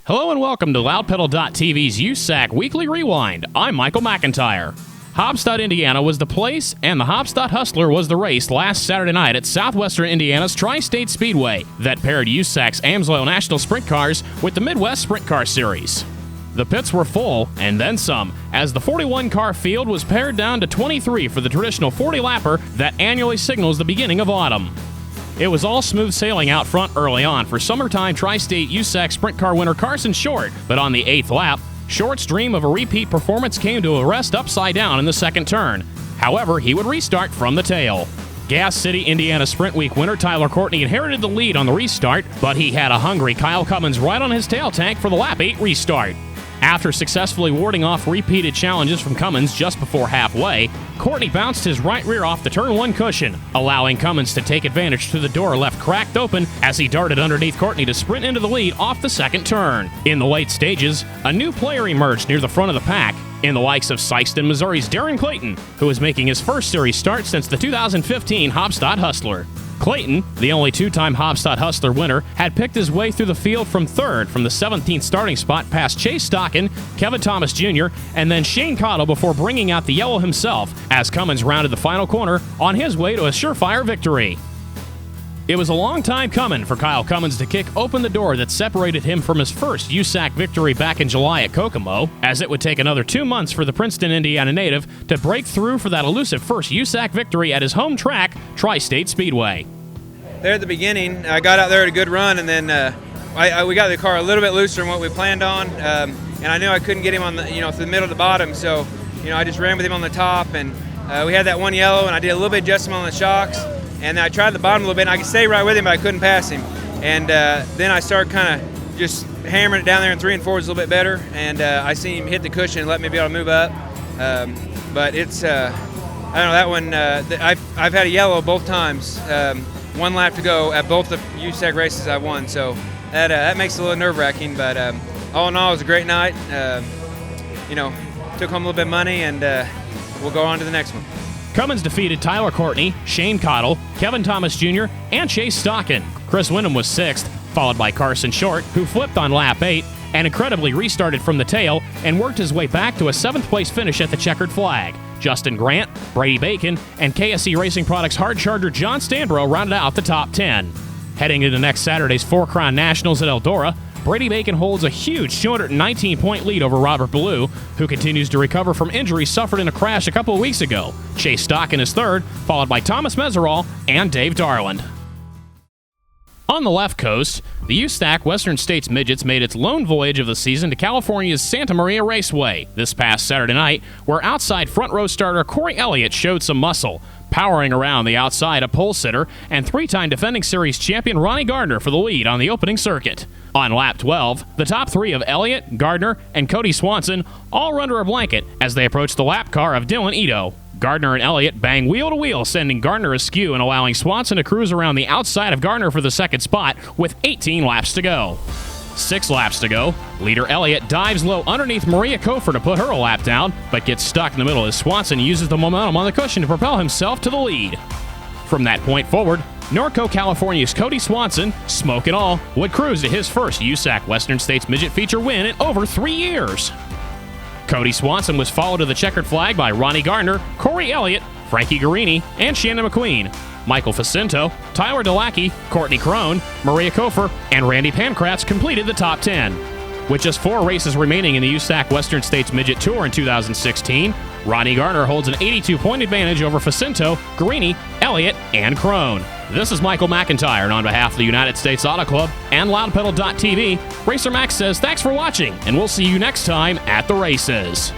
Hello and welcome to LoudPedal.tv's USAC Weekly Rewind. I'm Michael McIntyre. Hobstadt, Indiana was the place, and the Hobstadt Hustler was the race last Saturday night at Southwestern Indiana's Tri-State Speedway that paired USAC's AMSOIL National Sprint Cars with the Midwest Sprint Car Series. The pits were full, and then some, as the 41-car field was pared down to 23 for the traditional 40-lapper that annually signals the beginning of autumn. It was all smooth sailing out front early on for summertime Tri-State USAC Sprint Car winner Carson Short, but on the 8th lap, Short's dream of a repeat performance came to a rest upside down in the second turn. However, he would restart from the tail. Gas City, Indiana Sprint Week winner Tyler Courtney inherited the lead on the restart, but he had a hungry Kyle Cummins right on his tail tank for the lap 8 restart. After successfully warding off repeated challenges from Cummins just before halfway, Courtney bounced his right rear off the turn 1 cushion, allowing Cummins to take advantage to the door left cracked open as he darted underneath Courtney to sprint into the lead off the second turn. In the late stages, a new player emerged near the front of the pack, in the likes of Sikeston, Missouri's Darren Clayton, who is making his first series start since the 2015 Hobstadt Hustler. Clayton, the only two-time Hobstadt Hustler winner, had picked his way through the field from third from the 17th starting spot past Chase Stockin, Kevin Thomas Jr., and then Shane Cottle before bringing out the yellow himself as Cummins rounded the final corner on his way to a surefire victory. It was a long time coming for Kyle Cummins to kick open the door that separated him from his first USAC victory back in July at Kokomo, as it would take another 2 months for the Princeton, Indiana native to break through for that elusive first USAC victory at his home track, Tri-State Speedway. There at the beginning, I got out there at a good run, and then we got the car a little bit looser than what we planned on, and I knew I couldn't get him on the, through the middle to the bottom, so I just ran with him on the top, and we had that one yellow, and I did a little bit of adjustment on the shocks. And I tried the bottom a little bit, and I could stay right with him, but I couldn't pass him. And then I started kind of just hammering it down there in 3 and 4s a little bit better, and I seen him hit the cushion and let me be able to move up. But it's, I don't know, that one, I've had a yellow both times. 1 lap to go at both the USAC races I won, so that makes it a little nerve-wracking. But all in all, it was a great night. Took home a little bit of money, and we'll go on to the next one. Cummins defeated Tyler Courtney, Shane Cottle, Kevin Thomas Jr., and Chase Stockin. Chris Wyndham was 6th, followed by Carson Short, who flipped on lap 8 and incredibly restarted from the tail and worked his way back to a 7th place finish at the checkered flag. Justin Grant, Brady Bacon, and KSE Racing Products hard charger John Stanbro rounded out the top 10. Heading into next Saturday's Four Crown Nationals at Eldora, Brady Bacon holds a huge 219-point lead over Robert Ballou, who continues to recover from injuries suffered in a crash a couple of weeks ago. Chase Stockin is 3rd, followed by Thomas Meserol and Dave Darland. On the left coast, the USAC Western States Midgets made its lone voyage of the season to California's Santa Maria Raceway this past Saturday night, where outside front row starter Corey Elliott showed some muscle, powering around the outside a pole sitter and 3-time defending series champion Ronnie Gardner for the lead on the opening circuit. On lap 12, the top 3 of Elliott, Gardner, and Cody Swanson all run under a blanket as they approach the lap car of Dylan Ito. Gardner and Elliott bang wheel to wheel, sending Gardner askew and allowing Swanson to cruise around the outside of Gardner for the second spot with 18 laps to go. 6 laps to go. Leader Elliott dives low underneath Maria Kofer to put her a lap down, but gets stuck in the middle as Swanson uses the momentum on the cushion to propel himself to the lead. From that point forward, Norco, California's Cody Swanson, smoke and all, would cruise to his first USAC Western States Midget feature win in over 3 years. Cody Swanson was followed to the checkered flag by Ronnie Gardner, Corey Elliott, Frankie Guarini, and Shannon McQueen. Michael Facinto, Tyler Delackey, Courtney Crone, Maria Kofer, and Randy Pankratz completed the top 10. With just 4 races remaining in the USAC Western States Midget Tour in 2016, Ronnie Gardner holds an 82-point advantage over Facinto, Guarini, Elliott, and Crone. This is Michael McIntyre, and on behalf of the United States Auto Club and LoudPedal.tv, Racer Max says thanks for watching, and we'll see you next time at the races.